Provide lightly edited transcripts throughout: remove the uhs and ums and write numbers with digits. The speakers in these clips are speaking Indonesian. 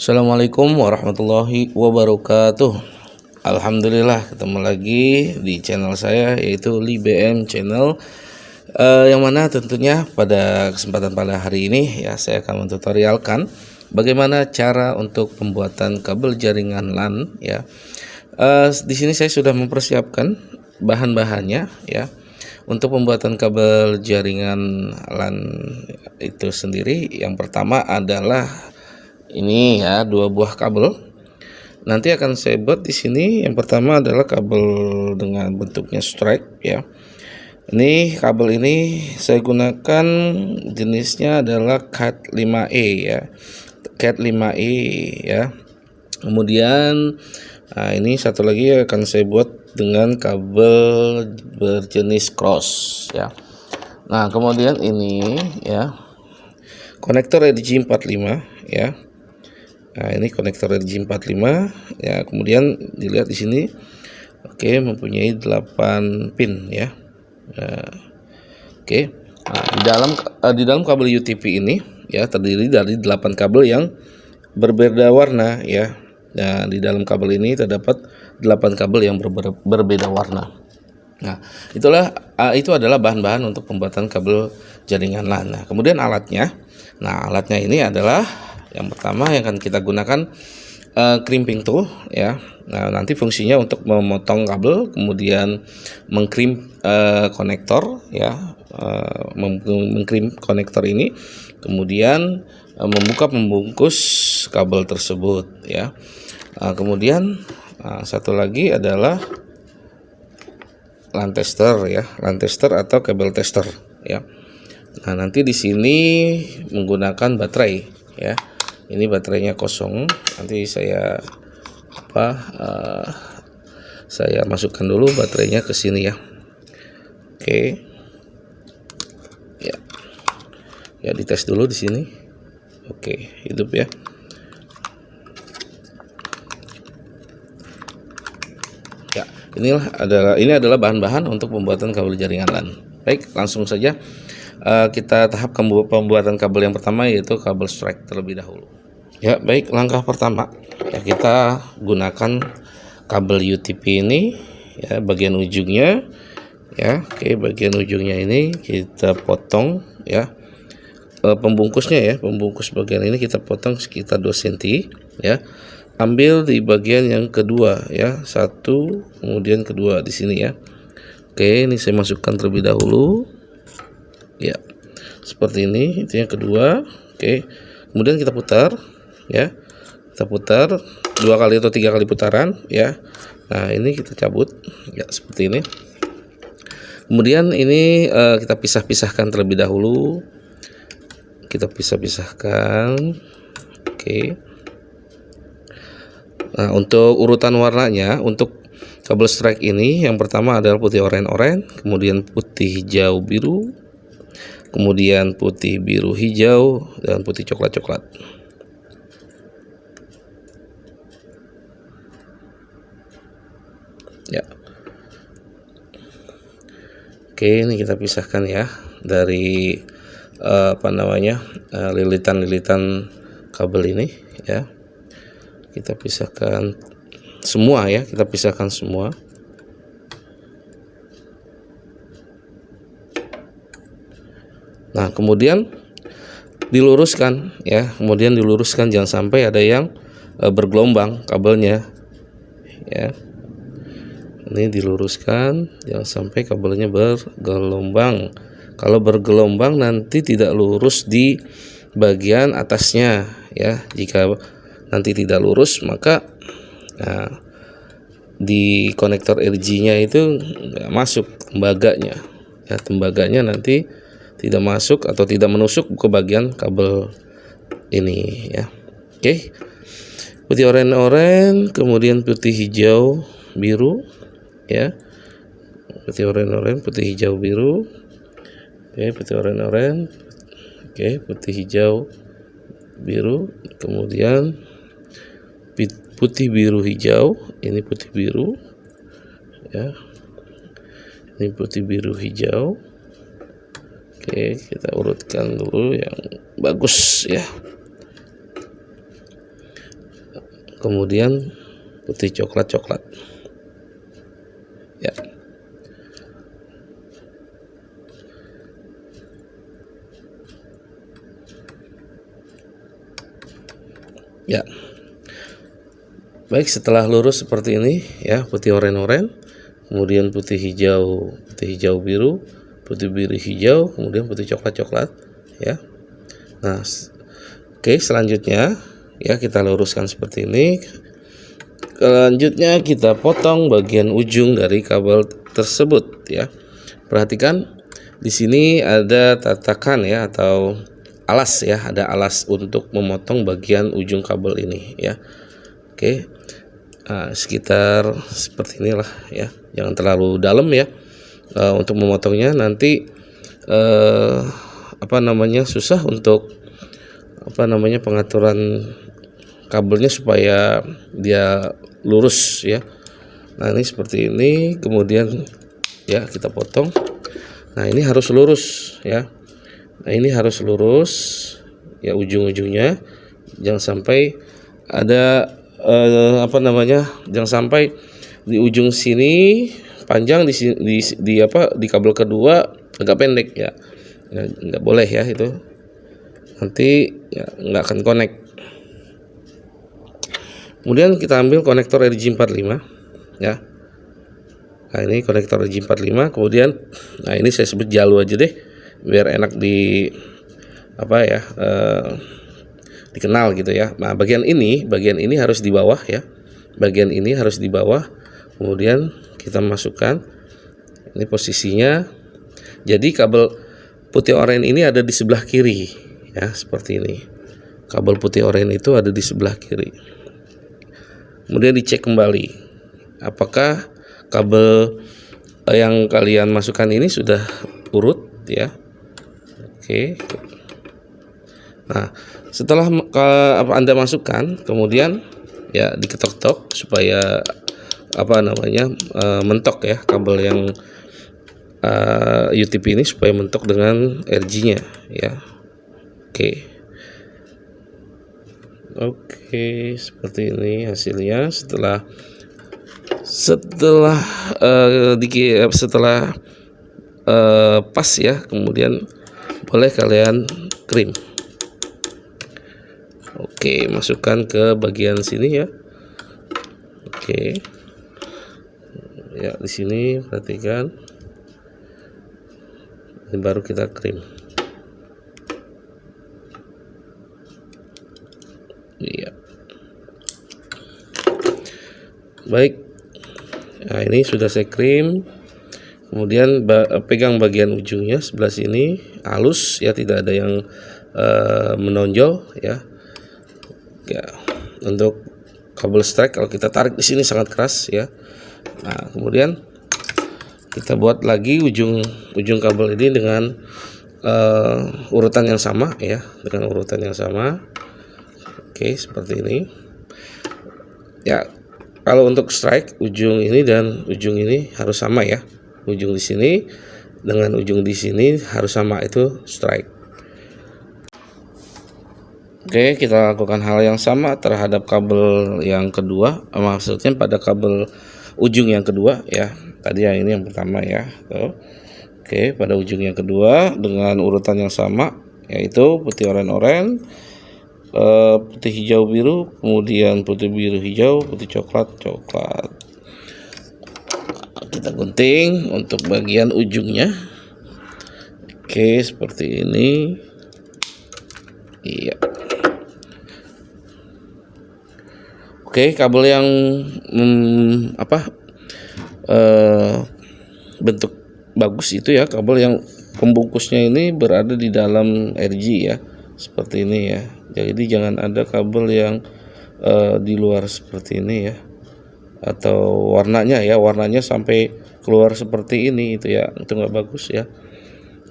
Assalamualaikum warahmatullahi wabarakatuh. Alhamdulillah ketemu lagi di channel saya, yaitu LiBM Channel, yang mana tentunya pada kesempatan pada hari ini ya saya akan mentutorialkan bagaimana cara untuk pembuatan kabel jaringan LAN ya. Di sini saya sudah mempersiapkan bahan-bahannya ya. Untuk pembuatan kabel jaringan LAN itu sendiri, yang pertama adalah ini ya, 2 buah kabel. Nanti akan saya buat di sini. Yang pertama adalah kabel dengan bentuknya strike ya. Ini kabel ini saya gunakan jenisnya adalah Cat 5E ya. Cat 5E ya. Kemudian ini satu lagi akan saya buat dengan kabel berjenis cross ya. Nah, kemudian ini ya, konektor RJ45 ya. Nah, ini konektor RJ45 ya. Kemudian dilihat di sini, oke, mempunyai 8 pin ya. Oke. Nah, di dalam kabel UTP ini ya terdiri dari 8 kabel yang berbeda warna ya. Nah, di dalam kabel ini terdapat 8 kabel yang berbeda warna. Nah, itu adalah bahan-bahan untuk pembuatan kabel jaringan LAN. Nah, kemudian alatnya. Nah, alatnya ini adalah yang pertama yang akan kita gunakan crimping tool ya. Nah, nanti fungsinya untuk memotong kabel, kemudian mengcrimp konektor ya, mengcrimp konektor ini, kemudian membuka pembungkus kabel tersebut ya. Kemudian satu lagi adalah LAN tester ya, LAN tester atau kabel tester ya. Nah, nanti di sini menggunakan baterai ya. Ini baterainya kosong. Nanti saya saya masukkan dulu baterainya ke sini ya. Oke. Ya. Ya, dites dulu di sini. Oke, hidup ya. Ya, ini adalah bahan-bahan untuk pembuatan kabel jaringan LAN. Baik, langsung saja kita tahap pembuatan kabel yang pertama, yaitu kabel strike terlebih dahulu. Ya, baik, langkah pertama ya, kita gunakan kabel UTP ini ya, bagian ujungnya ya. Oke, bagian ujungnya ini kita potong ya. Pembungkusnya ya, pembungkus bagian ini kita potong sekitar 2 cm ya. Ambil di bagian yang kedua ya, satu kemudian kedua di sini ya. Oke, ini saya masukkan terlebih dahulu ya, seperti ini. Itu yang kedua. Oke, kemudian kita putar ya, kita putar 2 kali atau 3 kali putaran ya. Nah, ini kita cabut ya, seperti ini. Kemudian ini kita pisahkan terlebih dahulu. Kita pisahkan. Oke. Nah, untuk urutan warnanya untuk kabel strike ini, yang pertama adalah putih oranye, kemudian putih hijau biru, kemudian putih biru hijau, dan putih coklat. Ya. Oke, ini kita pisahkan ya dari lilitan-lilitan kabel ini ya. Kita pisahkan semua ya, kita pisahkan semua. Nah, kemudian diluruskan ya, jangan sampai ada yang bergelombang kabelnya ya. Ini diluruskan, jangan sampai kabelnya bergelombang. Kalau bergelombang nanti tidak lurus di bagian atasnya ya. Jika nanti tidak lurus, maka di konektor RJ-nya itu nggak masuk tembaganya ya. Tembaganya nanti tidak masuk atau tidak menusuk ke bagian kabel ini ya. Oke, putih oranye, kemudian putih hijau biru ya. Putih oranye, putih hijau biru. Oke, putih oranye. Oke, putih hijau biru, kemudian putih biru hijau. Ini putih biru ya. Ini putih biru hijau. Oke, kita urutkan dulu yang bagus ya. kemudian putih coklat ya. Ya, baik, setelah lurus seperti ini ya, putih oranye, kemudian putih hijau biru, putih biru hijau, kemudian putih coklat ya. Nah, oke, selanjutnya ya kita luruskan seperti ini. Selanjutnya kita potong bagian ujung dari kabel tersebut ya. Perhatikan di sini ada tatakan ya, atau alas ya, ada alas untuk memotong bagian ujung kabel ini ya. Oke, nah, sekitar seperti inilah ya, jangan terlalu dalam ya. Untuk memotongnya nanti susah untuk pengaturan kabelnya supaya dia lurus ya. Nah, ini seperti ini, kemudian ya kita potong. Nah, ini harus lurus ya. Nah, ini harus lurus ya, ujung-ujungnya jangan sampai ada jangan sampai di ujung sini panjang, di kabel kedua agak pendek ya. Nggak boleh ya, itu nanti ya nggak akan connect. Kemudian kita ambil konektor RJ45 ya. Nah, ini konektor RJ45, kemudian nah ini saya sebut jalu aja deh biar enak dikenal gitu ya. Nah, bagian ini harus di bawah ya. Bagian ini harus di bawah. Kemudian kita masukkan, ini posisinya. Jadi kabel putih oranye ini ada di sebelah kiri ya, seperti ini. Kabel putih oranye itu ada di sebelah kiri. Kemudian dicek kembali apakah kabel yang kalian masukkan ini sudah urut ya. Oke. Nah, setelah Anda masukkan, kemudian ya diketok-ketok supaya mentok ya, kabel yang UTP ini supaya mentok dengan RG-nya ya. Oke, seperti ini hasilnya setelah pas ya. Kemudian boleh kalian krim. Oke, masukkan ke bagian sini ya. Oke. Ya, di sini perhatikan. Ini baru kita krim. Iya. Baik. Nah, ini sudah saya krim. Kemudian pegang bagian ujungnya sebelah sini halus ya, tidak ada yang menonjol ya. Ya, untuk kabel strike kalau kita tarik di sini sangat keras ya. Nah, kemudian kita buat lagi ujung kabel ini dengan urutan yang sama ya, dengan urutan yang sama. Oke, seperti ini ya. Kalau untuk strike, ujung ini dan ujung ini harus sama ya. Ujung di sini dengan ujung di sini harus sama, itu strike. Oke, kita lakukan hal yang sama terhadap kabel yang kedua, maksudnya pada kabel ujung yang kedua ya. Tadi yang ini yang pertama ya. Oke, pada ujung yang kedua dengan urutan yang sama, yaitu putih oranye, putih hijau biru, kemudian putih biru hijau, putih coklat. Kita gunting untuk bagian ujungnya. Oke, seperti ini. Iya. Oke, kabel yang bentuk bagus itu ya, kabel yang pembungkusnya ini berada di dalam RG ya, seperti ini ya. Jadi jangan ada kabel yang di luar seperti ini ya, atau warnanya sampai keluar seperti ini, itu ya, itu nggak bagus ya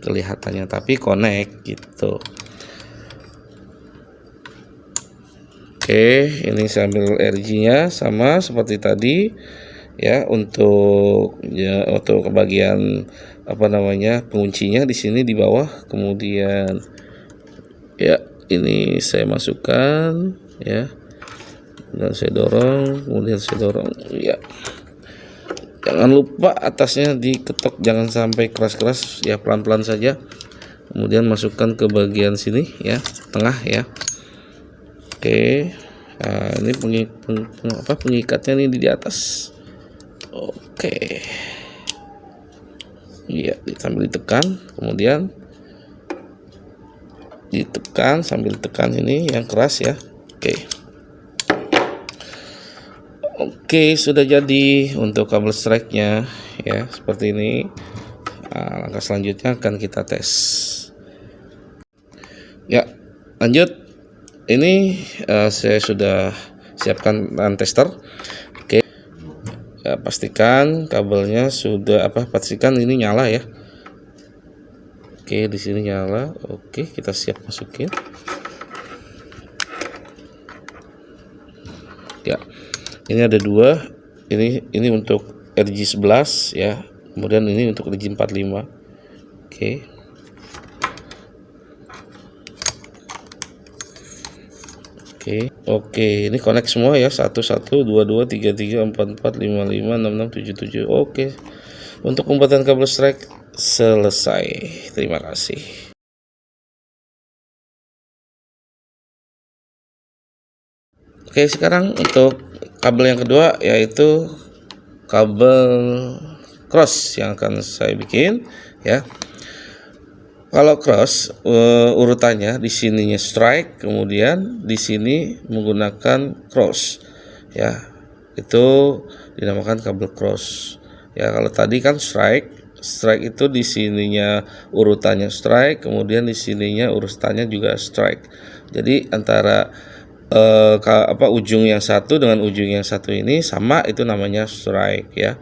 kelihatannya, tapi connect gitu. Oke, ini sambil RG-nya sama seperti tadi ya, untuk bagian penguncinya di sini di bawah. Kemudian ya, ini saya masukkan ya, Dan saya dorong, kemudian saya dorong, ya. Jangan lupa atasnya diketok, jangan sampai keras-keras, ya, pelan-pelan saja. Kemudian masukkan ke bagian sini, ya, tengah, ya. Oke, nah, ini pengikatnya nih di atas. Oke, iya, sambil ditekan, kemudian ditekan sambil tekan ini yang keras, ya. Oke, sudah jadi untuk kabel strike-nya, ya, seperti ini. Nah, langkah selanjutnya akan kita tes. Ya, lanjut. Ini saya sudah siapkan tester. Oke, ya, pastikan kabelnya sudah pastikan ini nyala, ya. Oke, di sini nyala. Oke, kita siap masukin. Ya, ini ada dua. Ini untuk RG11, ya. Kemudian ini untuk RG45. Oke, ini connect semua, ya. 1 1 2 2 3 3 4 4 5 5 6 6 7 7. Oke. Untuk pembuatan kabel strike selesai. Terima kasih. Oke, sekarang untuk kabel yang kedua, yaitu kabel cross yang akan saya bikin, ya. Kalau cross urutannya di sininya strike, kemudian di sini menggunakan cross, ya. Itu dinamakan kabel cross. Ya, kalau tadi kan strike itu di sininya urutannya strike, kemudian di sininya urutannya juga strike. Jadi antara ujung yang satu dengan ujung yang satu ini sama, itu namanya strike, ya.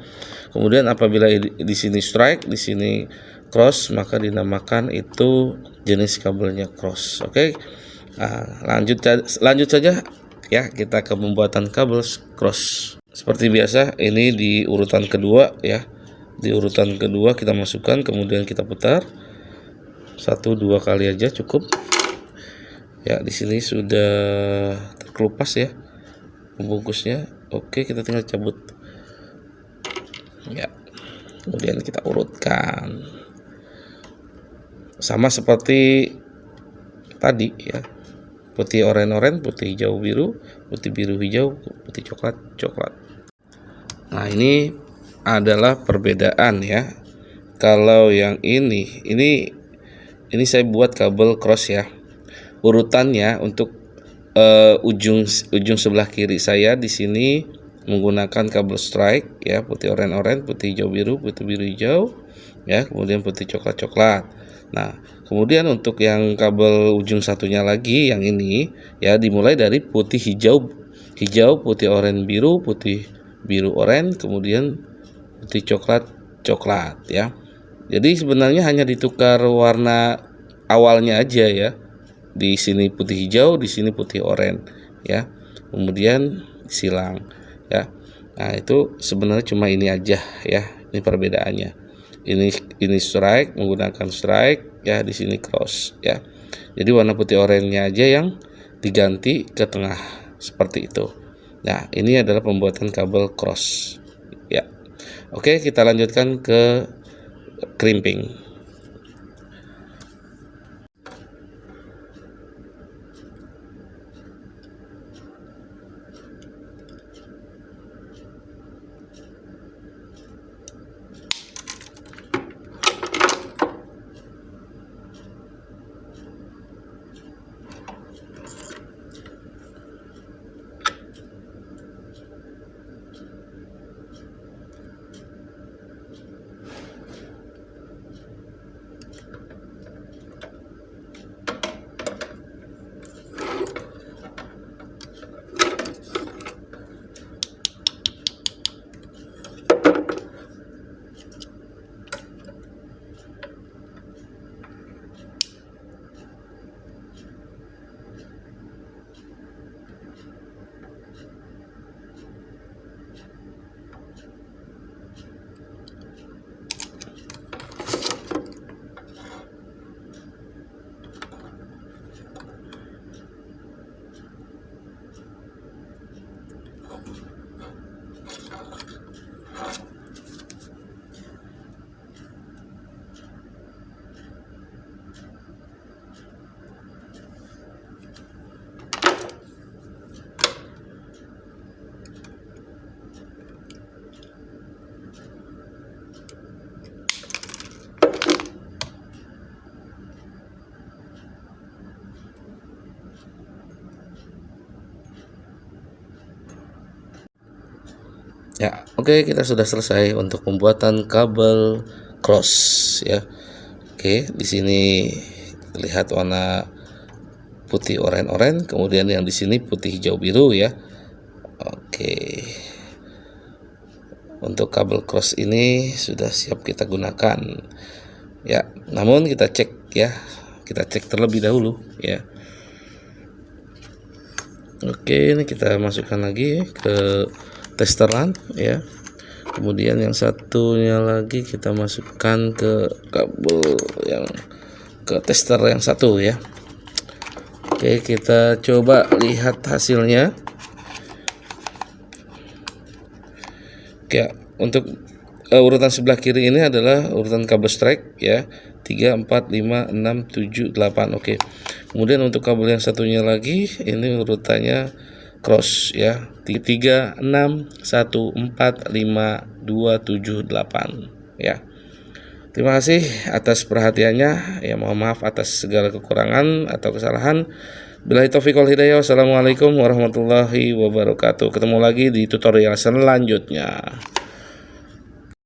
Kemudian apabila di sini strike, di sini cross, maka dinamakan itu jenis kabelnya cross. Oke. Nah, lanjut saja, ya, kita ke pembuatan kabel cross. Seperti biasa, ini di urutan kedua, ya. Di urutan kedua kita masukkan, kemudian kita putar 1-2 kali aja cukup. Ya, di sini sudah terkelupas, ya, pembungkusnya. Oke, kita tinggal cabut. Ya, kemudian kita urutkan sama seperti tadi, ya. Putih oranye, putih hijau biru, putih biru hijau, putih coklat. Nah, ini adalah perbedaan, ya. Kalau yang ini saya buat kabel cross, ya. Urutannya untuk ujung sebelah kiri saya di sini menggunakan kabel strike, ya, putih oranye, putih hijau biru, putih biru hijau, ya, kemudian putih coklat. Nah, kemudian untuk yang kabel ujung satunya lagi yang ini, ya, dimulai dari putih hijau, putih oranye biru, putih biru oranye, kemudian putih coklat, ya. Jadi sebenarnya hanya ditukar warna awalnya aja, ya. Di sini putih hijau, di sini putih oranye, ya. Kemudian silang, ya. Nah, itu sebenarnya cuma ini aja, ya. Ini perbedaannya. Ini strike, menggunakan strike, ya. Di sini cross, ya. Jadi warna putih oranye aja yang diganti ke tengah seperti itu. Nah, ini adalah pembuatan kabel cross, ya. Oke, kita lanjutkan ke crimping. Ya, oke, kita sudah selesai untuk pembuatan kabel cross ya. Oke, di sini lihat warna putih oranye, kemudian yang di sini putih hijau biru ya. Oke. Untuk kabel cross ini sudah siap kita gunakan. Ya, namun kita cek ya. Kita cek terlebih dahulu ya. Oke, ini kita masukkan lagi ke testeran ya. Kemudian yang satunya lagi kita masukkan ke kabel yang ke tester yang satu ya. Oke, kita coba lihat hasilnya. Oke, untuk urutan sebelah kiri ini adalah urutan kabel strike ya. 3, 4, 5, 6, 7, 8. Oke. Kemudian untuk kabel yang satunya lagi ini urutannya cross ya. 3, 6, 1, 4, 5, 2, 7, 8 ya. Terima kasih atas perhatiannya. Ya, mohon maaf atas segala kekurangan atau kesalahan. Billahi taufiq wal hidayah. Wassalamualaikum warahmatullahi wabarakatuh. Ketemu lagi di tutorial selanjutnya.